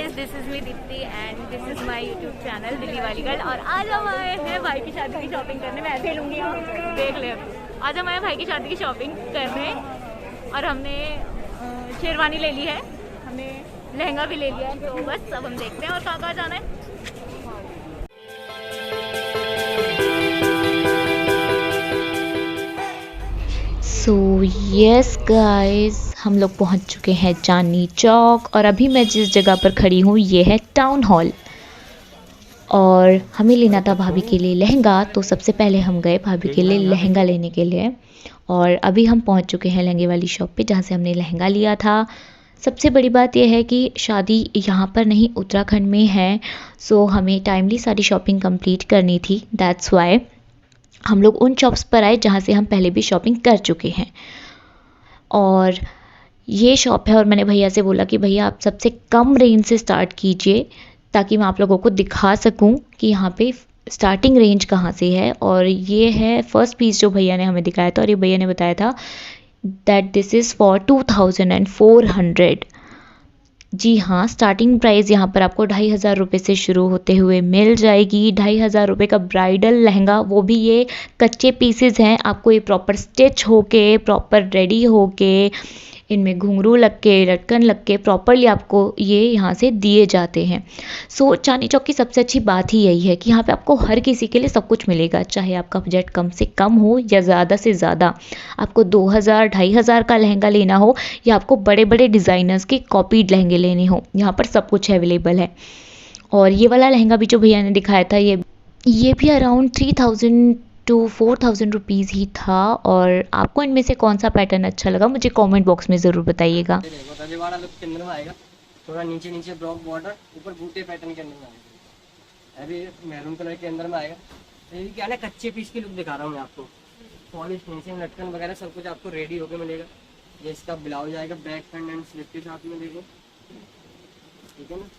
Guys, this is me Deepti and this is my YouTube channel Delhi वाली girl. और आज हम आए हैं भाई की शादी की शॉपिंग करने। मैं ऐसे ही लूँगी, देख ले। आज हम आए भाई की शादी की शॉपिंग करने और हमने शेरवानी ले ली है, हमने लहंगा भी ले लिया है। तो बस अब हम देखते हैं और कहाँ कहाँ जाना है। सो यस गाइस, हम लोग पहुंच चुके हैं चांदनी चौक और अभी मैं जिस जगह पर खड़ी हूँ ये है टाउन हॉल। और हमें लेना था भाभी के लिए लहंगा, तो सबसे पहले हम गए भाभी के लिए लहंगा लेने के लिए। और अभी हम पहुंच चुके हैं लहंगे वाली शॉप पे जहाँ से हमने लहंगा लिया था। सबसे बड़ी बात यह है कि शादी यहाँ पर नहीं उत्तराखंड में है, सो हमें टाइमली सारी शॉपिंग कंप्लीट करनी थी। दैट्स वाई हम लोग उन शॉप्स पर आए जहाँ से हम पहले भी शॉपिंग कर चुके हैं। और ये शॉप है और मैंने भैया से बोला कि भैया आप सबसे कम रेंज से स्टार्ट कीजिए ताकि मैं आप लोगों को दिखा सकूं कि यहाँ पे स्टार्टिंग रेंज कहाँ से है। और ये है फर्स्ट पीस जो भैया ने हमें दिखाया था, और ये भैया ने बताया था दैट दिस इज़ फॉर 2400। जी हाँ, स्टार्टिंग प्राइस यहाँ पर आपको 2500 से शुरू होते हुए मिल जाएगी। 2500 का ब्राइडल लहंगा, वो भी ये कच्चे पीसेज हैं। आपको ये प्रॉपर स्टिच होके, प्रॉपर रेडी होके, इनमें घुंघरू लग के, लटकन लग के प्रॉपरली आपको ये यहाँ से दिए जाते हैं। सो चांदनी चौक की सबसे अच्छी बात ही यही है कि यहाँ पे आपको हर किसी के लिए सब कुछ मिलेगा, चाहे आपका बजट कम से कम हो या ज़्यादा से ज़्यादा। आपको 2000 2500 का लहंगा लेना हो या आपको बड़े बड़े डिज़ाइनर्स के कॉपीड लहंगे लेने हो, यहाँ पर सब कुछ अवेलेबल है। और ये वाला लहंगा भी जो भैया ने दिखाया था, ये भी अराउंड 3000 टू 4000 रुपीज़ ही था। और आपको इनमें से कौन सा पैटर्न अच्छा लगा मुझे कमेंट बॉक्स में ज़रूर बताइएगा। रजवाड़ा लुक के अंदर में आएगा, थोड़ा नीचे नीचे ब्लॉक बॉर्डर, ऊपर बूटे पैटर्न के अंदर में आएगा। अभी मैरून कलर के अंदर में आएगा। तो ये क्या ना, कच्चे पीस की लुक दिखा रहा हूँ मैं आपको। पॉलिश फिनिशिंग लटकन वगैरह सब कुछ आपको रेडी होकर मिलेगा। ये इसका ब्लाउज आएगा बैक फ्रंट एंड स्लिप के साथ में, देखो ठीक है ना।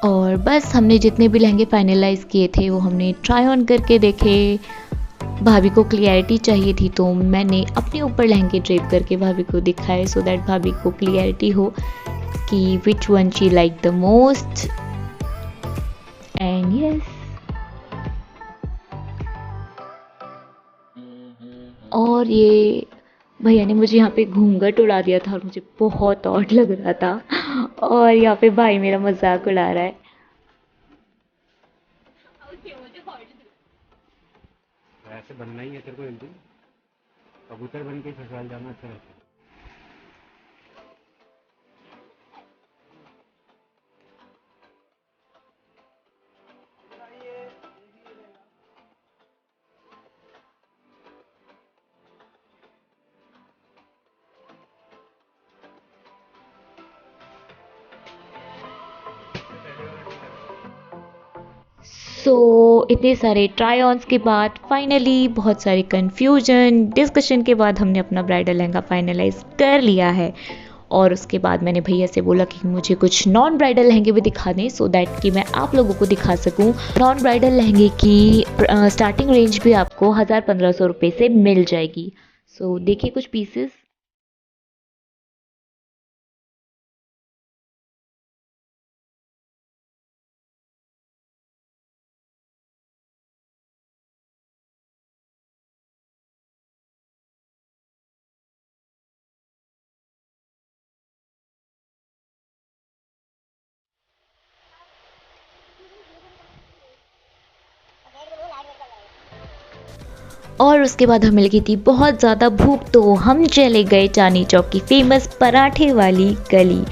और बस हमने जितने भी लहंगे फाइनलाइज किए थे वो हमने ट्राई ऑन करके देखे। भाभी को क्लियरिटी चाहिए थी तो मैंने अपने ऊपर लहंगे ड्रेप करके भाभी को दिखाए, सो दैट भाभी को क्लियरिटी हो कि which one she like the most. And yes, और ये भैया ने मुझे यहाँ पे घूंघट उड़ा दिया था और मुझे बहुत ऑड लग रहा था, और यहाँ पे भाई मेरा मजाक उड़ा रहा है। ऐसे बनना ही है तेरे को, एक दिन कबूतर बन के ससुराल जाना अच्छा रहता है। इतने सारे ट्राई ऑन्स के बाद फाइनली बहुत सारे कन्फ्यूजन डिस्कशन के बाद हमने अपना ब्राइडल लहंगा फाइनलाइज कर लिया है। और उसके बाद मैंने भैया से बोला कि मुझे कुछ नॉन ब्राइडल लहंगे भी दिखा दें, सो दैट कि मैं आप लोगों को दिखा सकूं। नॉन ब्राइडल लहंगे की स्टार्टिंग रेंज भी आपको 1000-1500 रुपये से मिल जाएगी। सो देखिए कुछ पीसेस। और उसके बाद हमें लगी थी बहुत ज़्यादा भूख, तो हम चले गए चांदनी चौक की फेमस पराठे वाली गली।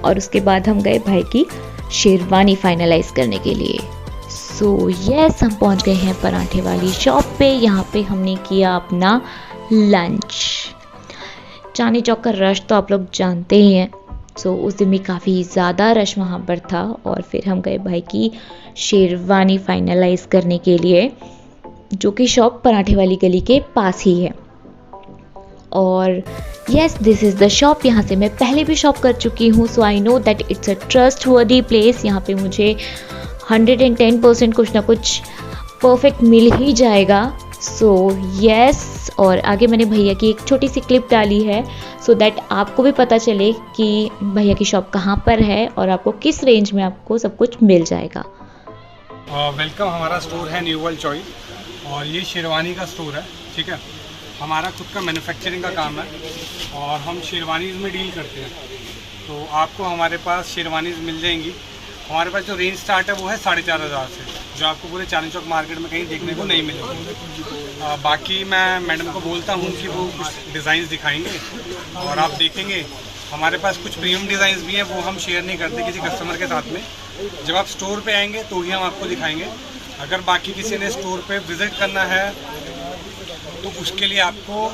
और उसके बाद हम गए भाई की शेरवानी फाइनलाइज करने के लिए। सो यस, हम पहुंच गए हैं पराठे वाली शॉप पे। यहाँ पे हमने किया अपना लंच। चांदनी चौक का रश तो आप लोग जानते ही हैं। सो उस दिन भी काफ़ी ज़्यादा रश वहाँ पर था। और फिर हम गए भाई की शेरवानी फाइनलाइज करने के लिए, जो कि शॉप पराठे वाली गली के पास ही है। और yes, this is the shop. यहाँ से मैं पहले भी शॉप कर चुकी हूँ, so I know that it's a trustworthy place. यहाँ पे मुझे 110% कुछ ना कुछ परफेक्ट मिल ही जाएगा। सो यस, और आगे मैंने भैया की एक छोटी सी क्लिप डाली है, सो दैट आपको भी पता चले कि भैया की शॉप कहाँ पर है और आपको किस रेंज में आपको सब कुछ मिल जाएगा। वेलकम, हमारा स्टोर है न्यू वर्ल्ड चॉइस और ये शेरवानी का स्टोर है। ठीक है, हमारा खुद का मैन्युफैक्चरिंग का काम है और हम शेरवानीज़ में डील करते हैं। तो आपको हमारे पास शेरवानीज़ मिल जाएंगी। हमारे पास जो रेंज स्टार्ट है वो है 4500 से, जो आपको पूरे चांदनी चौक मार्केट में कहीं देखने को नहीं मिलेगी। बाकी मैं मैडम को बोलता हूँ कि वो कुछ डिज़ाइन दिखाएंगे और आप देखेंगे। हमारे पास कुछ प्रीमियम डिज़ाइंस भी हैं, वो हम शेयर नहीं करते किसी कस्टमर के साथ में। जब आप स्टोर पे आएंगे तो ही हम आपको दिखाएंगे। अगर बाकी किसी ने स्टोर पे विज़िट करना है तो उसके लिए आपको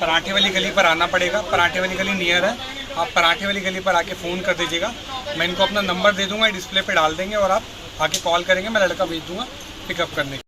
पराठे वाली गली पर आना पड़ेगा। पराठे वाली गली नियर है, आप पराठे वाली गली पर आके फ़ोन कर दीजिएगा। मैं इनको अपना नंबर दे दूँगा, डिस्प्ले पे डाल देंगे और आप आके कॉल करेंगे, मैं लड़का भेज दूँगा पिकअप करने।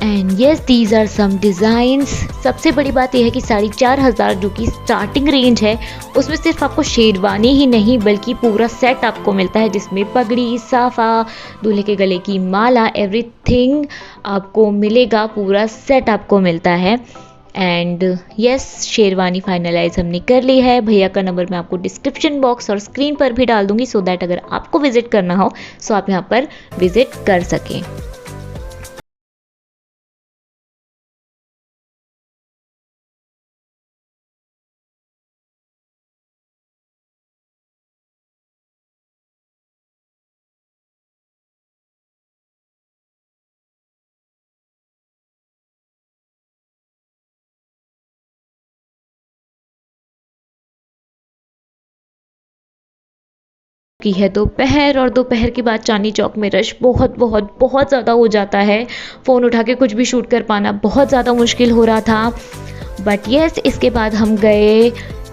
And yes, these are some designs. सबसे बड़ी बात यह है कि 4500 जो कि स्टार्टिंग रेंज है, उसमें सिर्फ आपको शेरवानी ही नहीं बल्कि पूरा सेट आपको मिलता है, जिसमें पगड़ी, साफा, दूल्हे के गले की माला, एवरीथिंग आपको मिलेगा। पूरा सेट आपको मिलता है। एंड यस, शेरवानी फाइनलाइज हमने कर ली है। भैया का नंबर मैं आपको डिस्क्रिप्शन बॉक्स और स्क्रीन पर भी डाल दूंगी, सो दैट अगर आपको विजिट करना हो सो आप यहाँ पर विजिट कर सकें। की है दोपहर, और दोपहर के बाद चांदनी चौक में रश बहुत बहुत बहुत ज़्यादा हो जाता है। फ़ोन उठा के कुछ भी शूट कर पाना बहुत ज़्यादा मुश्किल हो रहा था। बट येस, इसके बाद हम गए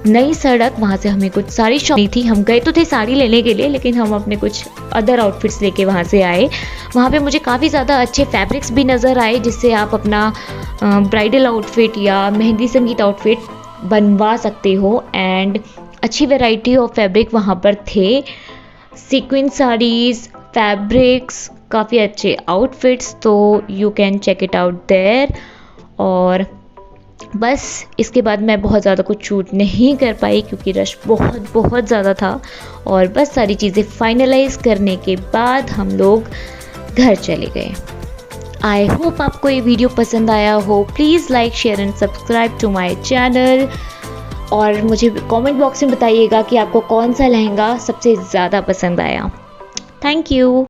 नई सड़क, वहाँ से हमें कुछ सारी शॉप नहीं थी। हम गए तो थे साड़ी लेने के लिए, लेकिन हम अपने कुछ अदर आउटफिट्स लेके वहाँ से आए। वहाँ पे मुझे काफ़ी ज़्यादा अच्छे फैब्रिक्स भी नज़र आए, जिससे आप अपना ब्राइडल आउटफिट या मेहंदी संगीत आउटफिट बनवा सकते हो। एंड अच्छी वैरायटी ऑफ फैब्रिक वहाँ पर थे, सीक्वेंस साड़ीज़, फैब्रिक्स, काफ़ी अच्छे आउटफिट्स, तो you can check it out there. और बस इसके बाद मैं बहुत ज़्यादा कुछ शूट नहीं कर पाई क्योंकि रश बहुत ज़्यादा था। और बस सारी चीज़ें फाइनलाइज करने के बाद हम लोग घर चले गए। आई होप आपको ये वीडियो पसंद आया हो। Please like, share and subscribe to my channel. और मुझे कमेंट बॉक्स में बताइएगा कि आपको कौन सा लहंगा सबसे ज़्यादा पसंद आया। Thank you.